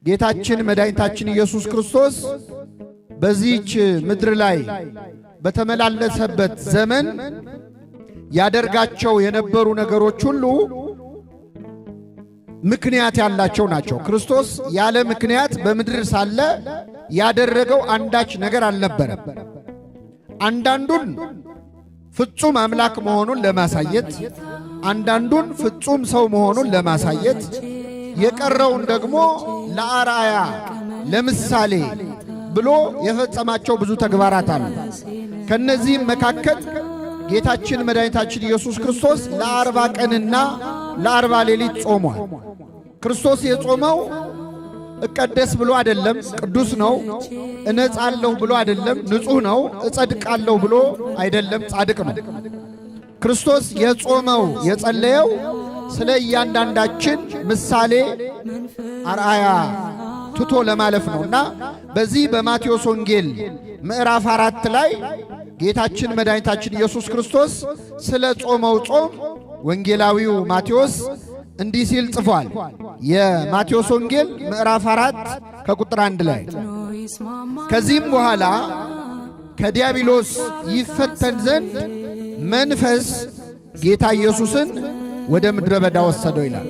ጌታችን መድኃኒታችን ኢየሱስ ክርስቶስ በዚህች ምድር ላይ በተመላለሰበት ዘመን ያደርጋቸው የነበሩ ነገሮች ሁሉ ምክንያት ያላቸው ናቸው። ክርስቶስ ያለ ምክንያት በምድር ሳለ ያደረገው አንዳች ነገር አልነበረም። አንዳንዱን ፍጹም አምላክ መሆኑን ለማሳየት፣ አንዳንዱን ፍጹም ሰው መሆኑን ለማሳየት፣ የቀረውን ደግሞ ለአርአያ ለምሳሌ ብሎ የፈጸማቸው ብዙ ተግባራት አሉ። ከነዚህም መካከል ጌታችን መድኃኒታችን ኢየሱስ ክርስቶስ ለ40 ቀንና ለ40 ሌሊት ጾሟል። ክርስቶስ የጾመው እቀደስ ብሎ አይደለም፣ ቅዱስ ነው። እነጻለሁ ብሎ አይደለም፣ ንጹሕ ነው። እጸድቃለሁ ብሎ አይደለም፣ ጻድቅ ነው። ክርስቶስ የጾመው የጸለየው ስለ እያንዳንዳችን ምሳሌ አርአያ ትቶ ለማለፍ ነውና በዚህ በማቴዎስ ወንጌል ምዕራፍ 4 ላይ ጌታችን መድኃኒታችን ኢየሱስ ክርስቶስ ስለ ጾመው ጾም ወንጌላዊው ማቴዎስ እንዲህ ሲል ጽፏል። የማቴዎስ ወንጌል ምዕራፍ 4 ከቁጥር 1 ላይ ከዚህም በኋላ ከዲያብሎስ ይፈተን ዘንድ መንፈስ ጌታ ኢየሱስን ወደ ምድረ በዳ ወሰደው ይላል።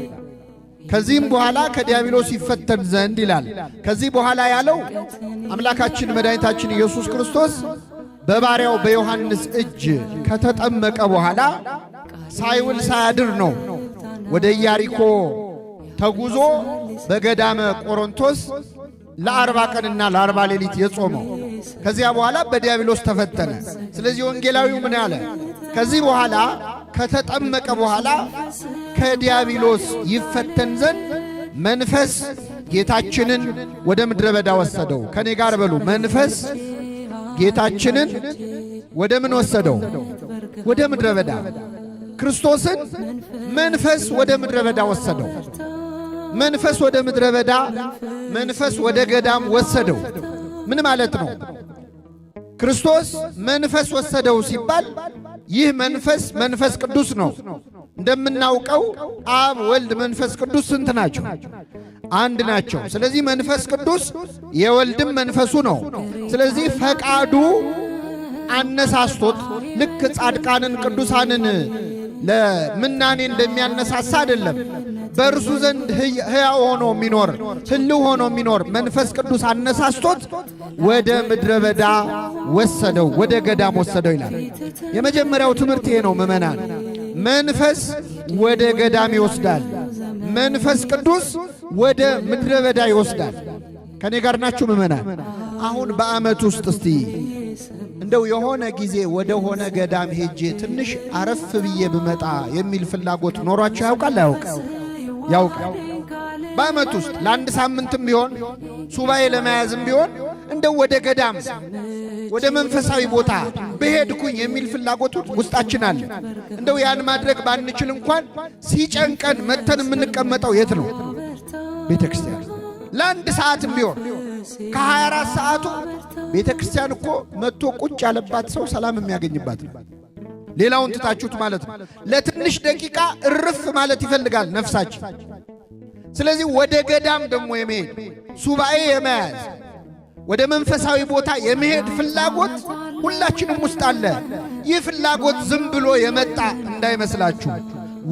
ከዚህም በኋላ ከዲያብሎስ ይፈተን ዘንድ ይላል። ከዚህ በኋላ ያለው አምላካችን መድኃኒታችን ኢየሱስ ክርስቶስ በባሪያው በዮሐንስ እጅ ከተጠመቀ በኋላ ሳይውል ሳያድር ነው ወደ ኢያሪኮ ተጉዞ በገዳመ ቆሮንቶስ ለ40 ቀንና ለ40 ሌሊት የጾመው። ከዚያ በኋላ በዲያብሎስ ተፈተነ። ስለዚህ ወንጌላዊው ምን ያለ? ከዚህ በኋላ ከተጠመቀ በኋላ ከዲያብሎስ ይፈተን ዘንድ መንፈስ ጌታችንን ወደ ምድረ በዳ ወሰደው። ከኔ ጋር በሉ፣ መንፈስ ጌታችንን ወደ ምን ወሰደው? ወደ ምድረ በዳ። ክርስቶስን መንፈስ ወደ ምድረ በዳ ወሰደው። መንፈስ ወደ ምድረ በዳ፣ መንፈስ ወደ ገዳም ወሰደው። ምን ማለት ነው? ክርስቶስ መንፈስ ወሰደው ሲባል ይህ መንፈስ መንፈስ ቅዱስ ነው። እንደምናውቀው አብ፣ ወልድ፣ መንፈስ ቅዱስ ስንት ናቸው? አንድ ናቸው። ስለዚህ መንፈስ ቅዱስ የወልድም መንፈሱ ነው። ስለዚህ ፈቃዱ አነሳስቶት ልክ ጻድቃንን ቅዱሳንን ለምናኔ እንደሚያነሳሳ አይደለም። በእርሱ ዘንድ ሕያው ሆኖ የሚኖር ሕልው ሆኖ የሚኖር መንፈስ ቅዱስ አነሳስቶት ወደ ምድረ በዳ ወሰደው፣ ወደ ገዳም ወሰደው ይላል። የመጀመሪያው ትምህርት ይሄ ነው ምእመናን። መንፈስ ወደ ገዳም ይወስዳል፣ መንፈስ ቅዱስ ወደ ምድረ በዳ ይወስዳል። ከኔ ጋር ናችሁ ምእመናን? አሁን በዓመት ውስጥ እስቲ እንደው የሆነ ጊዜ ወደ ሆነ ገዳም ሄጄ ትንሽ አረፍ ብዬ ብመጣ የሚል ፍላጎት ኖሯችሁ ያውቃል? ያውቃል። በዓመት ውስጥ ለአንድ ሳምንትም ቢሆን ሱባኤ ለመያዝም ቢሆን እንደው ወደ ገዳም ወደ መንፈሳዊ ቦታ በሄድኩኝ የሚል ፍላጎት ውስጣችን አለ። እንደው ያን ማድረግ ባንችል እንኳን ሲጨንቀን መተን የምንቀመጠው የት ነው? ቤተ ክርስቲያን። ለአንድ ሰዓትም ቢሆን ከ24 ሰዓቱ ቤተ ክርስቲያን እኮ መጥቶ ቁጭ ያለባት ሰው ሰላም የሚያገኝባት ነው። ሌላውን ትታችሁት ማለት ነው። ለትንሽ ደቂቃ እርፍ ማለት ይፈልጋል ነፍሳችን። ስለዚህ ወደ ገዳም ደግሞ የመሄድ ሱባኤ የመያዝ ወደ መንፈሳዊ ቦታ የመሄድ ፍላጎት ሁላችንም ውስጥ አለ። ይህ ፍላጎት ዝም ብሎ የመጣ እንዳይመስላችሁ።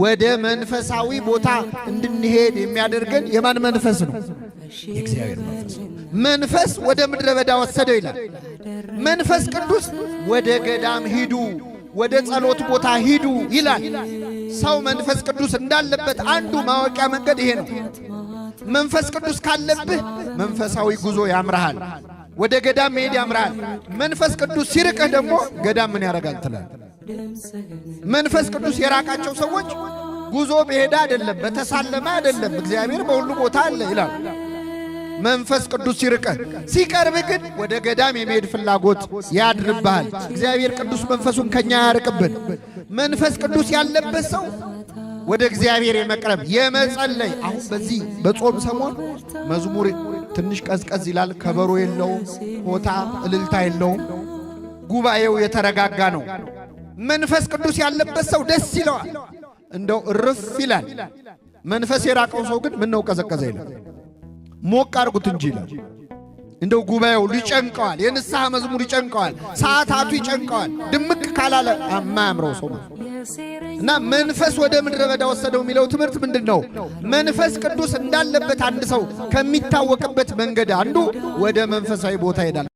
ወደ መንፈሳዊ ቦታ እንድንሄድ የሚያደርገን የማን መንፈስ ነው? የእግዚአብሔር መንፈስ። መንፈስ ወደ ምድረ በዳ ወሰደው ይላል። መንፈስ ቅዱስ ወደ ገዳም ሂዱ፣ ወደ ጸሎት ቦታ ሂዱ ይላል። ሰው መንፈስ ቅዱስ እንዳለበት አንዱ ማወቂያ መንገድ ይሄ ነው። መንፈስ ቅዱስ ካለብህ መንፈሳዊ ጉዞ ያምርሃል፣ ወደ ገዳም መሄድ ያምርሃል። መንፈስ ቅዱስ ሲርቅህ ደግሞ ገዳም ምን ያደርጋል ትላለህ? መንፈስ ቅዱስ የራቃቸው ሰዎች ጉዞ በሄዳ አይደለም፣ በተሳለመ አይደለም፣ እግዚአብሔር በሁሉ ቦታ አለ ይላል። መንፈስ ቅዱስ ሲርቅህ፣ ሲቀርብህ ግን ወደ ገዳም የመሄድ ፍላጎት ያድርብሃል። እግዚአብሔር ቅዱስ መንፈሱን ከኛ ያርቅብን። መንፈስ ቅዱስ ያለበት ሰው ወደ እግዚአብሔር የመቅረብ የመጸለይ። አሁን በዚህ በጾም ሰሞን መዝሙር ትንሽ ቀዝቀዝ ይላል። ከበሮ የለውም፣ ሆታ እልልታ የለውም። ጉባኤው የተረጋጋ ነው። መንፈስ ቅዱስ ያለበት ሰው ደስ ይለዋል፣ እንደው እርፍ ይላል። መንፈስ የራቀው ሰው ግን ምን ነው ቀዘቀዘ ይላል። ሞቅ አድርጉት እንጂ ይላል። እንደው ጉባኤው ሊጨንቀዋል፣ የንስሐ መዝሙር ይጨንቀዋል፣ ሰዓታቱ ይጨንቀዋል። ድምቅ ካላለ አማያምረው ሰው እና መንፈስ ወደ ምድረ በዳ ወሰደው የሚለው ትምህርት ምንድነው? መንፈስ ቅዱስ እንዳለበት አንድ ሰው ከሚታወቅበት መንገድ አንዱ ወደ መንፈሳዊ ቦታ ይሄዳል።